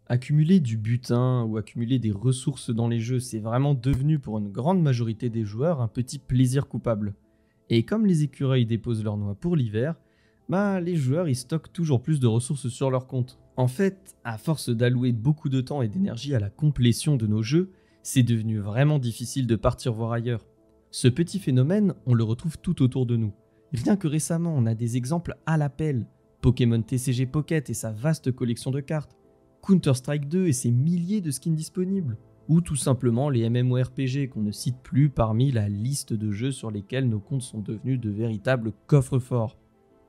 Accumuler du butin ou accumuler des ressources dans les jeux, c'est vraiment devenu pour une grande majorité des joueurs un petit plaisir coupable. Et comme les écureuils déposent leurs noix pour l'hiver, les joueurs ils stockent toujours plus de ressources sur leur compte. En fait, à force d'allouer beaucoup de temps et d'énergie à la complétion de nos jeux, c'est devenu vraiment difficile de partir voir ailleurs. Ce petit phénomène, on le retrouve tout autour de nous. Rien que récemment, on a des exemples à l'appel. Pokémon TCG Pocket et sa vaste collection de cartes. Counter-Strike 2 et ses milliers de skins disponibles, ou tout simplement les MMORPG qu'on ne cite plus parmi la liste de jeux sur lesquels nos comptes sont devenus de véritables coffres-forts.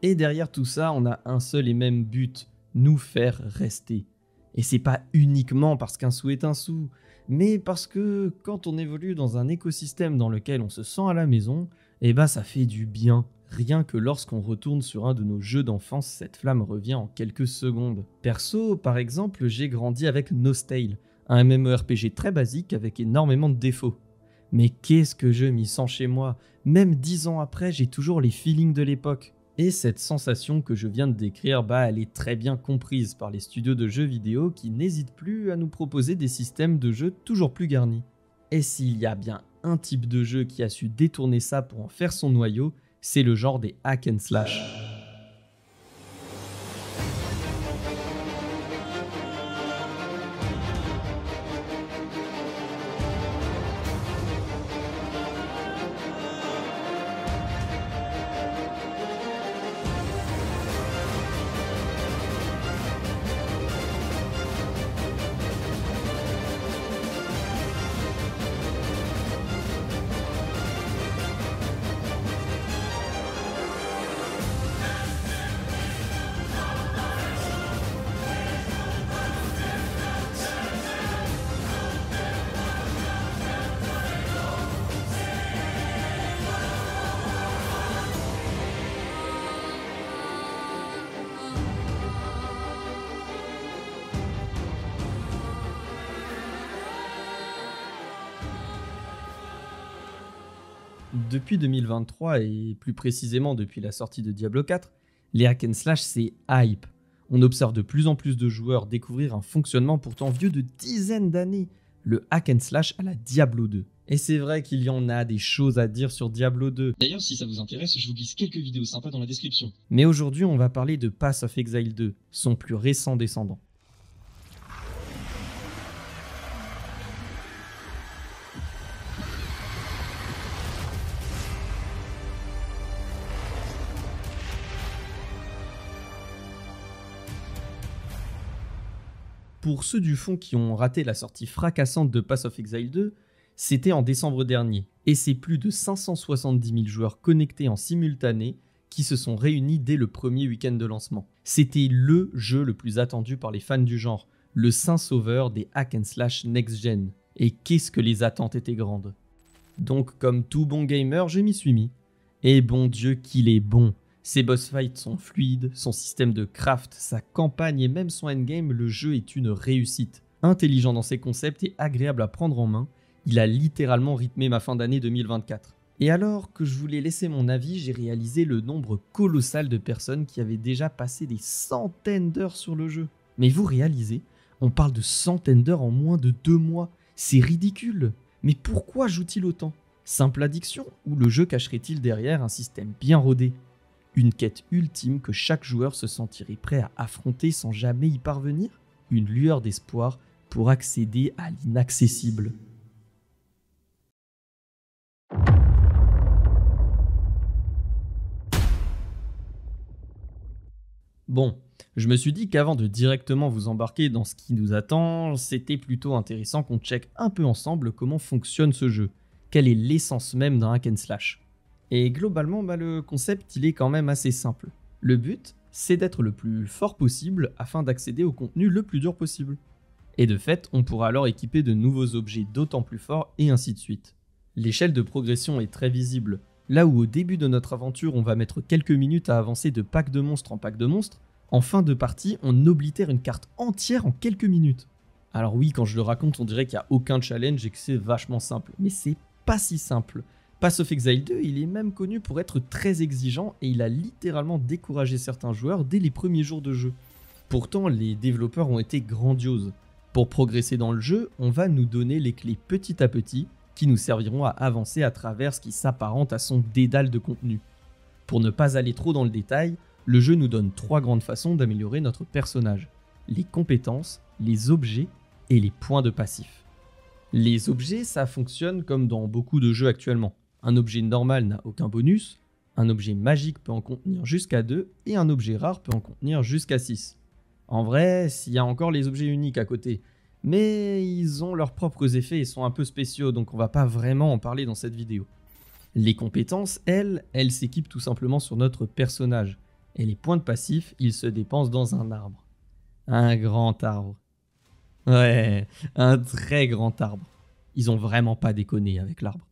Et derrière tout ça, on a un seul et même but, nous faire rester. Et c'est pas uniquement parce qu'un sou est un sou, mais parce que quand on évolue dans un écosystème dans lequel on se sent à la maison, ça fait du bien. Rien que lorsqu'on retourne sur un de nos jeux d'enfance, cette flamme revient en quelques secondes. Perso, par exemple, j'ai grandi avec Nostale, un MMORPG très basique avec énormément de défauts. Mais qu'est-ce que je m'y sens chez moi. Même 10 ans après, j'ai toujours les feelings de l'époque. Et cette sensation que je viens de décrire, elle est très bien comprise par les studios de jeux vidéo qui n'hésitent plus à nous proposer des systèmes de jeu toujours plus garnis. Et s'il y a bien un type de jeu qui a su détourner ça pour en faire son noyau, c'est le genre des hack and slash. Depuis 2023 et plus précisément depuis la sortie de Diablo 4, les hack and slash c'est hype. On observe de plus en plus de joueurs découvrir un fonctionnement pourtant vieux de dizaines d'années, le hack and slash à la Diablo 2. Et c'est vrai qu'il y en a des choses à dire sur Diablo 2. D'ailleurs, si ça vous intéresse, je vous glisse quelques vidéos sympas dans la description. Mais aujourd'hui, on va parler de Path of Exile 2, son plus récent descendant. Pour ceux du fond qui ont raté la sortie fracassante de Path of Exile 2, c'était en décembre dernier, et c'est plus de 570 000 joueurs connectés en simultané qui se sont réunis dès le premier week-end de lancement. C'était LE jeu le plus attendu par les fans du genre, le saint sauveur des hack and slash next-gen. Et qu'est-ce que les attentes étaient grandes. Donc comme tout bon gamer, je m'y suis mis. Et bon Dieu qu'il est bon. Ses boss fights sont fluides, son système de craft, sa campagne et même son endgame, le jeu est une réussite. Intelligent dans ses concepts et agréable à prendre en main, il a littéralement rythmé ma fin d'année 2024. Et alors que je voulais laisser mon avis, j'ai réalisé le nombre colossal de personnes qui avaient déjà passé des centaines d'heures sur le jeu. Mais vous réalisez, on parle de centaines d'heures en moins de 2 mois, c'est ridicule. Mais pourquoi joue-t-il autant? Simple addiction ou le jeu cacherait-il derrière un système bien rodé? Une quête ultime que chaque joueur se sentirait prêt à affronter sans jamais y parvenir? Une lueur d'espoir pour accéder à l'inaccessible. Bon, je me suis dit qu'avant de directement vous embarquer dans ce qui nous attend, c'était plutôt intéressant qu'on check un peu ensemble comment fonctionne ce jeu. Quelle est l'essence même d'un hack and slash? Et globalement, le concept il est quand même assez simple. Le but, c'est d'être le plus fort possible afin d'accéder au contenu le plus dur possible. Et de fait, on pourra alors équiper de nouveaux objets d'autant plus forts et ainsi de suite. L'échelle de progression est très visible. Là où au début de notre aventure, on va mettre quelques minutes à avancer de pack de monstres en pack de monstres, en fin de partie, on oblitère une carte entière en quelques minutes. Alors oui, quand je le raconte, on dirait qu'il n'y a aucun challenge et que c'est vachement simple. Mais c'est pas si simple. Path of Exile 2, il est même connu pour être très exigeant et il a littéralement découragé certains joueurs dès les premiers jours de jeu. Pourtant, les développeurs ont été grandioses. Pour progresser dans le jeu, on va nous donner les clés petit à petit qui nous serviront à avancer à travers ce qui s'apparente à son dédale de contenu. Pour ne pas aller trop dans le détail, le jeu nous donne 3 grandes façons d'améliorer notre personnage: les compétences, les objets et les points de passif. Les objets, ça fonctionne comme dans beaucoup de jeux actuellement. Un objet normal n'a aucun bonus, un objet magique peut en contenir jusqu'à 2 et un objet rare peut en contenir jusqu'à 6. En vrai, s'il y a encore les objets uniques à côté, mais ils ont leurs propres effets et sont un peu spéciaux, donc on va pas vraiment en parler dans cette vidéo. Les compétences, elles s'équipent tout simplement sur notre personnage, et les points de passif, ils se dépensent dans un arbre. Un grand arbre. Ouais, un très grand arbre. Ils ont vraiment pas déconné avec l'arbre.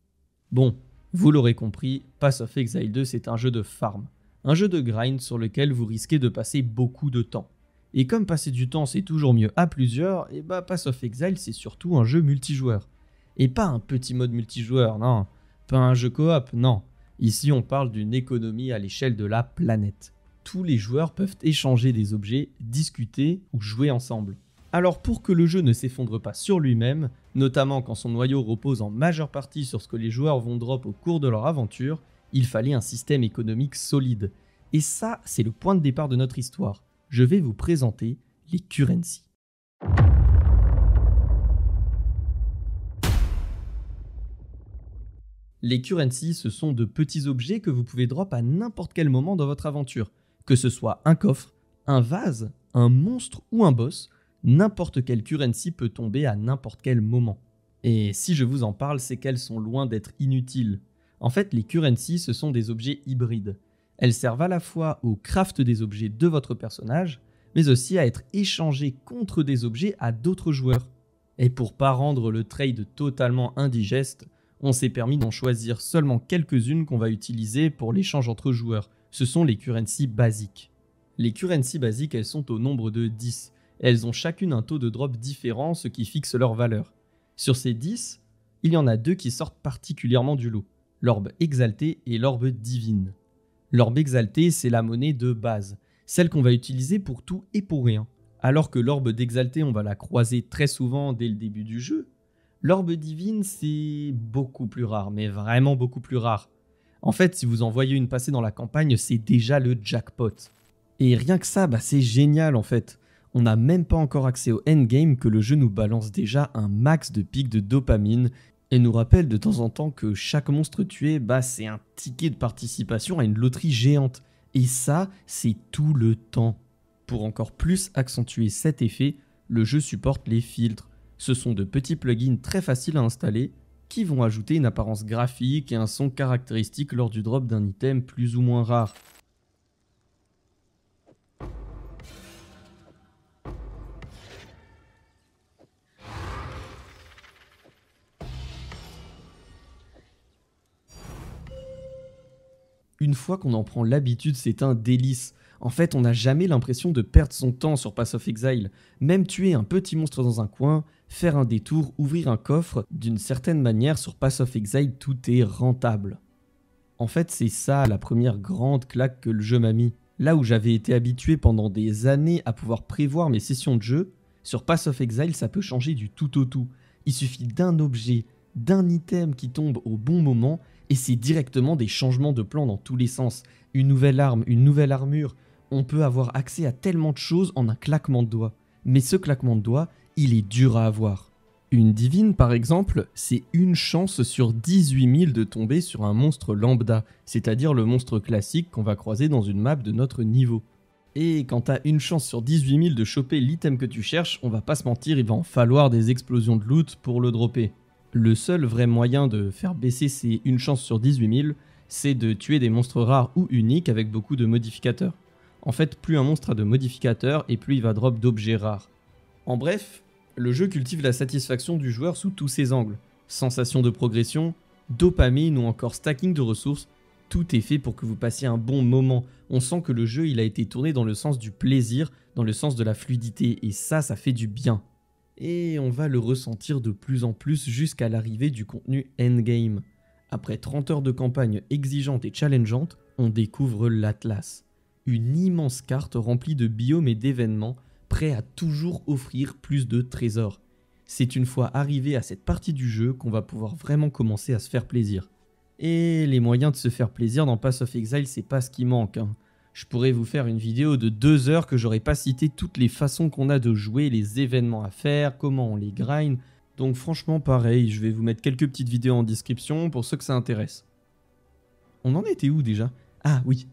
Bon, vous l'aurez compris, Path of Exile 2 c'est un jeu de farm, un jeu de grind sur lequel vous risquez de passer beaucoup de temps. Et comme passer du temps c'est toujours mieux à plusieurs, et bah Path of Exile c'est surtout un jeu multijoueur. Et pas un petit mode multijoueur, non. Pas un jeu coop, non. Ici on parle d'une économie à l'échelle de la planète. Tous les joueurs peuvent échanger des objets, discuter ou jouer ensemble. Alors pour que le jeu ne s'effondre pas sur lui-même, notamment quand son noyau repose en majeure partie sur ce que les joueurs vont drop au cours de leur aventure, il fallait un système économique solide. Et ça, c'est le point de départ de notre histoire. Je vais vous présenter les currency. Les currency, ce sont de petits objets que vous pouvez drop à n'importe quel moment dans votre aventure. Que ce soit un coffre, un vase, un monstre ou un boss, n'importe quelle currency peut tomber à n'importe quel moment. Et si je vous en parle, c'est qu'elles sont loin d'être inutiles. En fait, les currency, ce sont des objets hybrides. Elles servent à la fois au craft des objets de votre personnage, mais aussi à être échangées contre des objets à d'autres joueurs. Et pour pas rendre le trade totalement indigeste, on s'est permis d'en choisir seulement quelques-unes qu'on va utiliser pour l'échange entre joueurs. Ce sont les currency basiques. Les currency basiques, elles sont au nombre de 10. Elles ont chacune un taux de drop différent, ce qui fixe leur valeur. Sur ces 10, il y en a 2 qui sortent particulièrement du lot, l'orbe exalté et l'orbe divine. L'orbe exalté, c'est la monnaie de base, celle qu'on va utiliser pour tout et pour rien. Alors que l'orbe d'exalté, on va la croiser très souvent dès le début du jeu, l'orbe divine, c'est beaucoup plus rare, mais vraiment beaucoup plus rare. En fait, si vous en voyez une passer dans la campagne, c'est déjà le jackpot. Et rien que ça, c'est génial en fait. On n'a même pas encore accès au endgame que le jeu nous balance déjà un max de pics de dopamine et nous rappelle de temps en temps que chaque monstre tué, c'est un ticket de participation à une loterie géante. Et ça, c'est tout le temps. Pour encore plus accentuer cet effet, le jeu supporte les filtres. Ce sont de petits plugins très faciles à installer qui vont ajouter une apparence graphique et un son caractéristique lors du drop d'un item plus ou moins rare. Une fois qu'on en prend l'habitude, c'est un délice. En fait, on n'a jamais l'impression de perdre son temps sur Path of Exile. Même tuer un petit monstre dans un coin, faire un détour, ouvrir un coffre, d'une certaine manière sur Path of Exile, tout est rentable. En fait, c'est ça la première grande claque que le jeu m'a mis. Là où j'avais été habitué pendant des années à pouvoir prévoir mes sessions de jeu, sur Path of Exile, ça peut changer du tout au tout. Il suffit d'un objet, d'un item qui tombe au bon moment, et c'est directement des changements de plan dans tous les sens. Une nouvelle arme, une nouvelle armure. On peut avoir accès à tellement de choses en un claquement de doigts. Mais ce claquement de doigts, il est dur à avoir. Une divine par exemple, c'est une chance sur 18 000 de tomber sur un monstre lambda, c'est-à-dire le monstre classique qu'on va croiser dans une map de notre niveau. Et quand t'as une chance sur 18 000 de choper l'item que tu cherches, on va pas se mentir, il va en falloir des explosions de loot pour le dropper. Le seul vrai moyen de faire baisser ces une chance sur 18 000, c'est de tuer des monstres rares ou uniques avec beaucoup de modificateurs. En fait, plus un monstre a de modificateurs et plus il va drop d'objets rares. En bref, le jeu cultive la satisfaction du joueur sous tous ses angles. Sensation de progression, dopamine ou encore stacking de ressources, tout est fait pour que vous passiez un bon moment. On sent que le jeu il a été tourné dans le sens du plaisir, dans le sens de la fluidité, et ça fait du bien. Et on va le ressentir de plus en plus jusqu'à l'arrivée du contenu endgame. Après 30 heures de campagne exigeante et challengeante, on découvre l'Atlas. Une immense carte remplie de biomes et d'événements prêt à toujours offrir plus de trésors. C'est une fois arrivé à cette partie du jeu qu'on va pouvoir vraiment commencer à se faire plaisir. Et les moyens de se faire plaisir dans Path of Exile, c'est pas ce qui manque, hein. Je pourrais vous faire une vidéo de 2 heures que j'aurais pas cité toutes les façons qu'on a de jouer, les événements à faire, comment on les grind. Donc franchement pareil, je vais vous mettre quelques petites vidéos en description pour ceux que ça intéresse. On en était où déjà? Ah oui,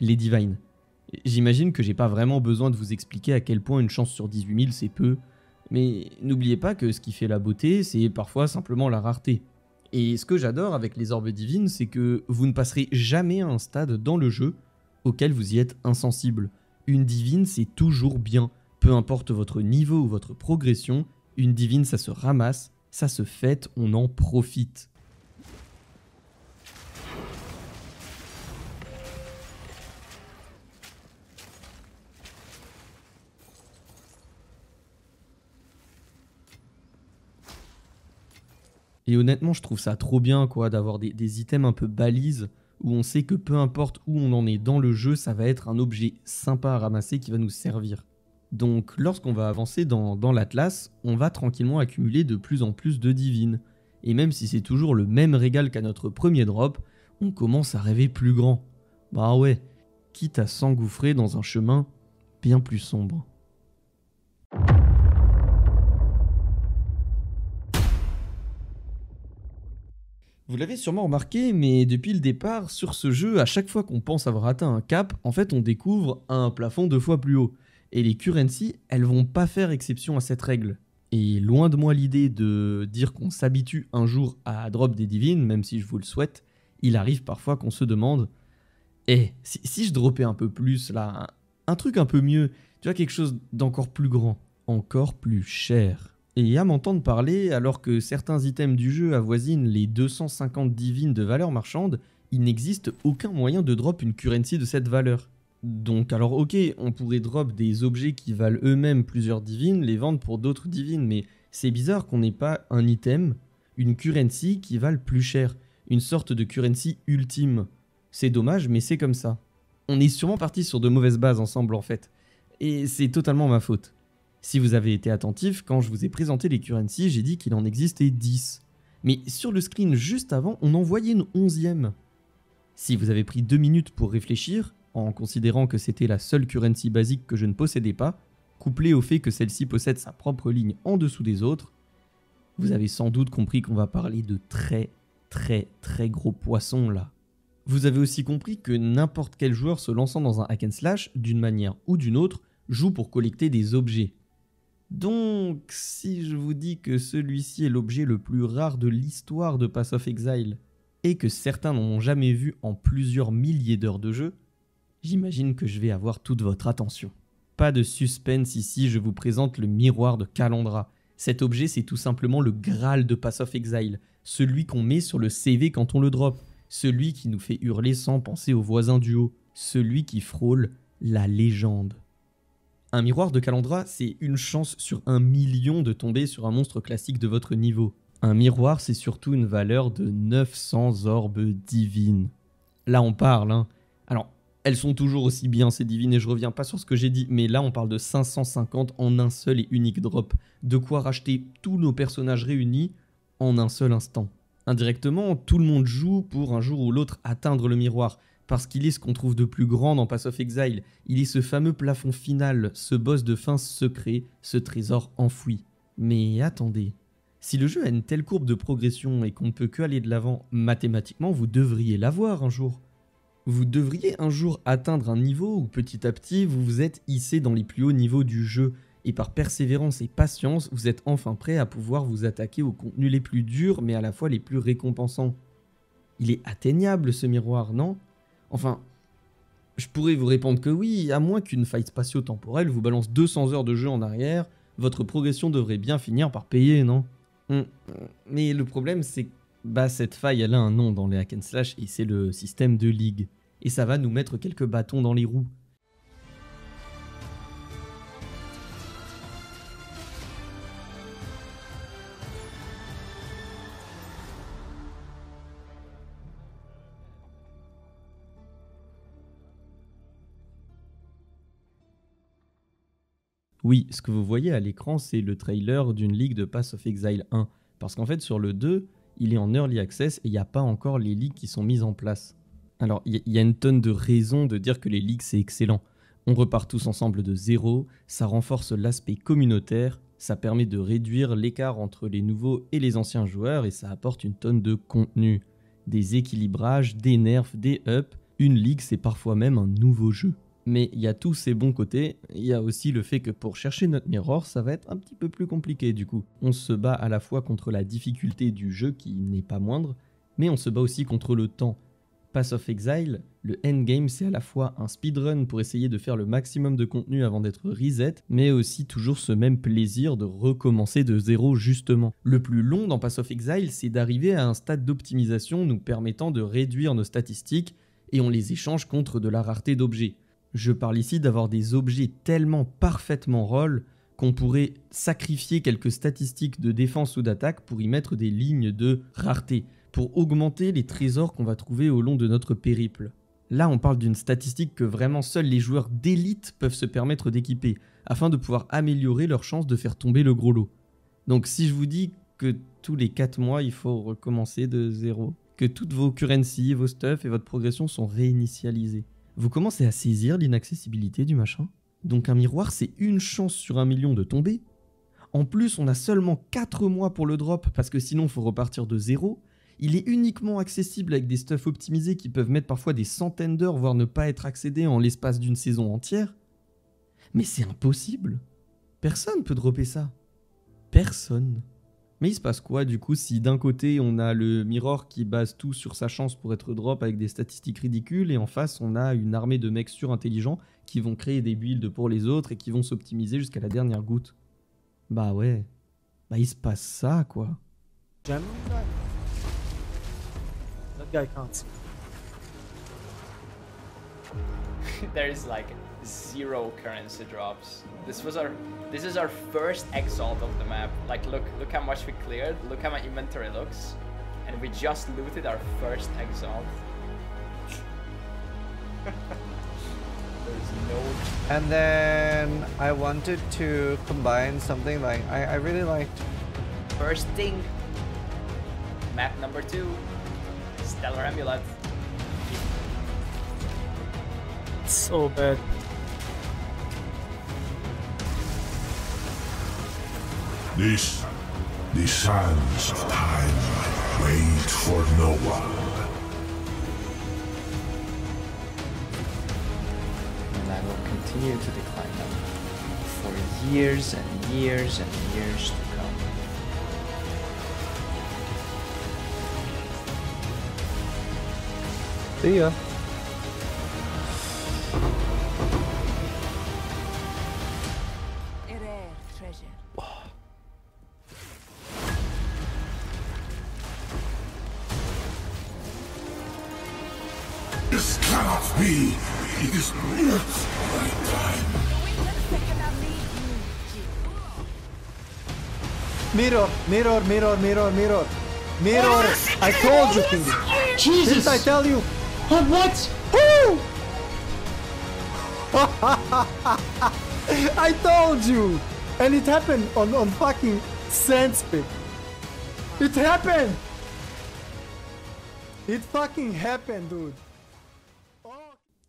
les Divines. J'imagine que j'ai pas vraiment besoin de vous expliquer à quel point une chance sur 18 000 c'est peu. Mais n'oubliez pas que ce qui fait la beauté, c'est parfois simplement la rareté. Et ce que j'adore avec les orbes divines, c'est que vous ne passerez jamais à un stade dans le jeu auquel vous y êtes insensible. Une divine, c'est toujours bien. Peu importe votre niveau ou votre progression, une divine, ça se ramasse, ça se fête, on en profite. Et honnêtement, je trouve ça trop bien quoi, d'avoir des items un peu balises où on sait que peu importe où on en est dans le jeu, ça va être un objet sympa à ramasser qui va nous servir. Donc lorsqu'on va avancer dans l'Atlas, on va tranquillement accumuler de plus en plus de divines. Et même si c'est toujours le même régal qu'à notre premier drop, on commence à rêver plus grand. Bah ouais, quitte à s'engouffrer dans un chemin bien plus sombre. Vous l'avez sûrement remarqué, mais depuis le départ, sur ce jeu, à chaque fois qu'on pense avoir atteint un cap, en fait on découvre un plafond 2 fois plus haut. Et les currencies, elles vont pas faire exception à cette règle. Et loin de moi l'idée de dire qu'on s'habitue un jour à drop des divines, même si je vous le souhaite, il arrive parfois qu'on se demande si je dropais un peu plus là, un truc un peu mieux, tu vois, quelque chose d'encore plus grand, encore plus cher. Et à m'entendre parler, alors que certains items du jeu avoisinent les 250 divines de valeur marchande, il n'existe aucun moyen de drop une currency de cette valeur. Donc alors ok, on pourrait drop des objets qui valent eux-mêmes plusieurs divines, les vendre pour d'autres divines, mais c'est bizarre qu'on n'ait pas un item, une currency qui valent plus cher, une sorte de currency ultime. C'est dommage, mais c'est comme ça. On est sûrement parti sur de mauvaises bases ensemble en fait, et c'est totalement ma faute. Si vous avez été attentif, quand je vous ai présenté les currencies, j'ai dit qu'il en existait 10. Mais sur le screen juste avant, on en voyait une 11e. Si vous avez pris 2 minutes pour réfléchir, en considérant que c'était la seule currency basique que je ne possédais pas, couplé au fait que celle-ci possède sa propre ligne en dessous des autres, vous avez sans doute compris qu'on va parler de très gros poissons là. Vous avez aussi compris que n'importe quel joueur se lançant dans un hack and slash, d'une manière ou d'une autre, joue pour collecter des objets. Donc, si je vous dis que celui-ci est l'objet le plus rare de l'histoire de Path of Exile, et que certains n'en ont jamais vu en plusieurs milliers d'heures de jeu, j'imagine que je vais avoir toute votre attention. Pas de suspense ici, je vous présente le miroir de Kalandra. Cet objet, c'est tout simplement le Graal de Path of Exile, celui qu'on met sur le CV quand on le drop, celui qui nous fait hurler sans penser aux voisins du haut, celui qui frôle la légende. Un miroir de Kalandra, c'est une chance sur 1 million de tomber sur un monstre classique de votre niveau. Un miroir, c'est surtout une valeur de 900 orbes divines. Là, on parle, hein. Alors, elles sont toujours aussi bien ces divines et je reviens pas sur ce que j'ai dit, mais là, on parle de 550 en un seul et unique drop. De quoi racheter tous nos personnages réunis en un seul instant. Indirectement, tout le monde joue pour un jour ou l'autre atteindre le miroir. Parce qu'il est ce qu'on trouve de plus grand dans Path of Exile. Il est ce fameux plafond final, ce boss de fin secret, ce trésor enfoui. Mais attendez, si le jeu a une telle courbe de progression et qu'on ne peut que aller de l'avant, mathématiquement vous devriez l'avoir un jour. Vous devriez un jour atteindre un niveau où petit à petit vous vous êtes hissé dans les plus hauts niveaux du jeu. Et par persévérance et patience, vous êtes enfin prêt à pouvoir vous attaquer aux contenus les plus durs mais à la fois les plus récompensants. Il est atteignable ce miroir, non ? Enfin, je pourrais vous répondre que oui, à moins qu'une faille spatio-temporelle vous balance 200 heures de jeu en arrière, votre progression devrait bien finir par payer, non? Mais le problème, c'est que cette faille, elle a un nom dans les hack and slash et c'est le système de ligue. Et ça va nous mettre quelques bâtons dans les roues. Oui, ce que vous voyez à l'écran, c'est le trailer d'une ligue de Pass of Exile 1. Parce qu'en fait, sur le 2, il est en Early Access et il n'y a pas encore les ligues qui sont mises en place. Alors, il y a une tonne de raisons de dire que les ligues, c'est excellent. On repart tous ensemble de zéro, ça renforce l'aspect communautaire, ça permet de réduire l'écart entre les nouveaux et les anciens joueurs et ça apporte une tonne de contenu. Des équilibrages, des nerfs, des ups, une ligue, c'est parfois même un nouveau jeu. Mais il y a tous ces bons côtés, il y a aussi le fait que pour chercher notre mirror, ça va être un petit peu plus compliqué du coup. On se bat à la fois contre la difficulté du jeu qui n'est pas moindre, mais on se bat aussi contre le temps. Pass of Exile, le endgame c'est à la fois un speedrun pour essayer de faire le maximum de contenu avant d'être reset, mais aussi toujours ce même plaisir de recommencer de zéro justement. Le plus long dans Pass of Exile, c'est d'arriver à un stade d'optimisation nous permettant de réduire nos statistiques et on les échange contre de la rareté d'objets. Je parle ici d'avoir des objets tellement parfaitement roll qu'on pourrait sacrifier quelques statistiques de défense ou d'attaque pour y mettre des lignes de rareté, pour augmenter les trésors qu'on va trouver au long de notre périple. Là, on parle d'une statistique que vraiment seuls les joueurs d'élite peuvent se permettre d'équiper, afin de pouvoir améliorer leurs chances de faire tomber le gros lot. Donc si je vous dis que tous les 4 mois, il faut recommencer de zéro, que toutes vos currencies, vos stuff et votre progression sont réinitialisées, vous commencez à saisir l'inaccessibilité du machin? Donc un miroir, c'est une chance sur 1 million de tomber. En plus, on a seulement 4 mois pour le drop, parce que sinon, il faut repartir de zéro. Il est uniquement accessible avec des stuffs optimisés qui peuvent mettre parfois des centaines d'heures, voire ne pas être accédés en l'espace d'une saison entière. Mais c'est impossible. Personne peut dropper ça. Personne. Mais il se passe quoi du coup si d'un côté on a le mirror qui base tout sur sa chance pour être drop avec des statistiques ridicules et en face on a une armée de mecs surintelligents qui vont créer des builds pour les autres et qui vont s'optimiser jusqu'à la dernière goutte. Bah ouais. Bah il se passe ça quoi. That guy can't see. There's like 0 currency drops. This is our first exalt of the map. Like look how much we cleared, look how my inventory looks. And we just looted our first exalt. There's no... And then I wanted to combine something like I really liked First thing. Map number 2. Stellar Amulet. It's so bad. The sands of time wait for no one. And I will continue to decline them for years and years and years to come. See ya. A rare treasure. This cannot be. It is not my time. Mirror, mirror, mirror, mirror, mirror. Mirror! I told you, King. Jesus! Didn't I tell you? What? Woo! I told you! And it happened on fucking Sandspit. It happened! It fucking happened, dude.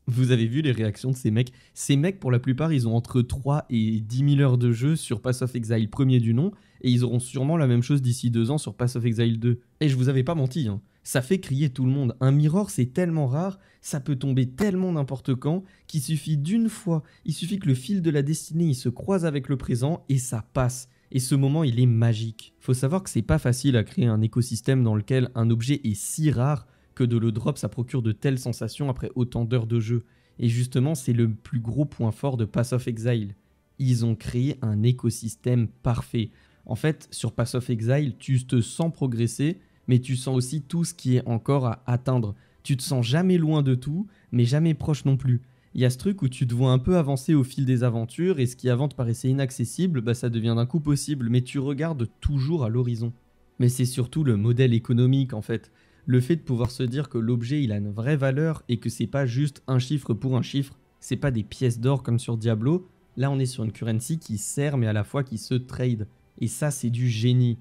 Vous avez vu les réactions de ces mecs? Ces mecs, pour la plupart, ils ont entre 3 et 10 000 heures de jeu sur Pass of Exile premier du nom, et ils auront sûrement la même chose d'ici 2 ans sur Pass of Exile 2. Et je vous avais pas menti, hein. Ça fait crier tout le monde. Un mirror, c'est tellement rare, ça peut tomber tellement n'importe quand, qu'il suffit d'une fois, il suffit que le fil de la destinée il se croise avec le présent, et ça passe. Et ce moment, il est magique. Faut savoir que c'est pas facile à créer un écosystème dans lequel un objet est si rare que de le drop, ça procure de telles sensations après autant d'heures de jeu. Et justement, c'est le plus gros point fort de Pass of Exile. Ils ont créé un écosystème parfait. En fait, sur Pass of Exile, tu te sens progresser, mais tu sens aussi tout ce qui est encore à atteindre. Tu te sens jamais loin de tout, mais jamais proche non plus. Il y a ce truc où tu te vois un peu avancer au fil des aventures, et ce qui avant te paraissait inaccessible, bah ça devient d'un coup possible, mais tu regardes toujours à l'horizon. Mais c'est surtout le modèle économique en fait. Le fait de pouvoir se dire que l'objet il a une vraie valeur et que c'est pas juste un chiffre pour un chiffre, c'est pas des pièces d'or comme sur Diablo, Là, on est sur une currency qui sert, mais à la fois qui se trade. Et ça, c'est du génie.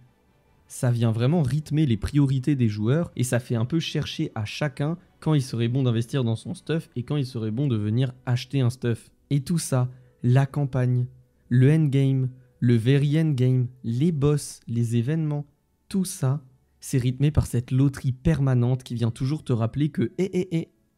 Ça vient vraiment rythmer les priorités des joueurs et ça fait un peu chercher à chacun quand il serait bon d'investir dans son stuff et quand il serait bon de venir acheter un stuff. Et tout ça, la campagne, le endgame, le very endgame, les boss, les événements, tout ça, c'est rythmé par cette loterie permanente qui vient toujours te rappeler que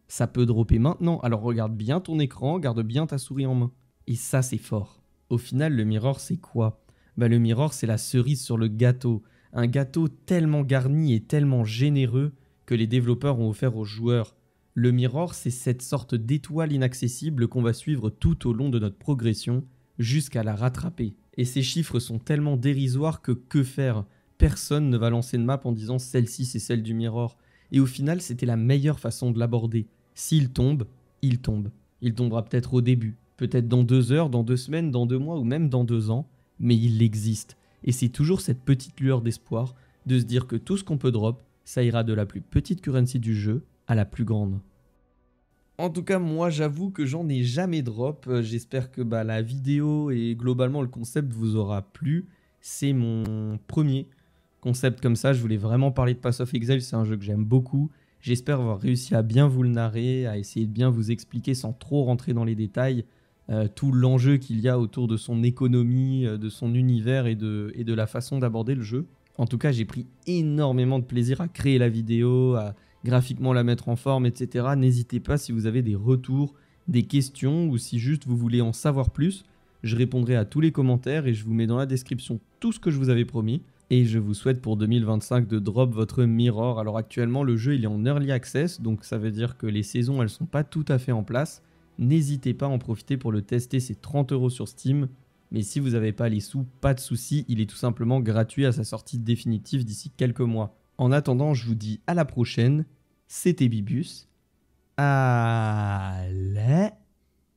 ça peut dropper maintenant, alors regarde bien ton écran, garde bien ta souris en main. Et ça, c'est fort. Au final, le mirror, c'est quoi ? Bah, le mirror, c'est la cerise sur le gâteau. Un gâteau tellement garni et tellement généreux que les développeurs ont offert aux joueurs. Le mirror, c'est cette sorte d'étoile inaccessible qu'on va suivre tout au long de notre progression jusqu'à la rattraper. Et ces chiffres sont tellement dérisoires que faire ? Personne ne va lancer une map en disant celle-ci c'est celle du mirror. Et au final, c'était la meilleure façon de l'aborder. S'il tombe, il tombe. Il tombera peut-être au début, peut-être dans 2 heures, dans 2 semaines, dans 2 mois ou même dans 2 ans, mais il existe. Et c'est toujours cette petite lueur d'espoir de se dire que tout ce qu'on peut drop, ça ira de la plus petite currency du jeu à la plus grande. En tout cas, moi, j'avoue que j'en ai jamais drop. J'espère que la vidéo et globalement le concept vous aura plu. C'est mon premier concept comme ça. Je voulais vraiment parler de Path of Exile. C'est un jeu que j'aime beaucoup. J'espère avoir réussi à bien vous le narrer, à essayer de bien vous expliquer sans trop rentrer dans les détails tout l'enjeu qu'il y a autour de son économie, de son univers et de la façon d'aborder le jeu. En tout cas, j'ai pris énormément de plaisir à créer la vidéo, à graphiquement la mettre en forme, etc. N'hésitez pas si vous avez des retours, des questions ou si juste vous voulez en savoir plus. Je répondrai à tous les commentaires et je vous mets dans la description tout ce que je vous avais promis. Et je vous souhaite pour 2025 de drop votre mirror. Alors actuellement, le jeu il est en early access, donc ça veut dire que les saisons elles sont pas tout à fait en place. N'hésitez pas à en profiter pour le tester, c'est 30 € sur Steam. Mais si vous n'avez pas les sous, pas de souci, il est tout simplement gratuit à sa sortie définitive d'ici quelques mois. En attendant, je vous dis à la prochaine. C'était Bibus. Allez.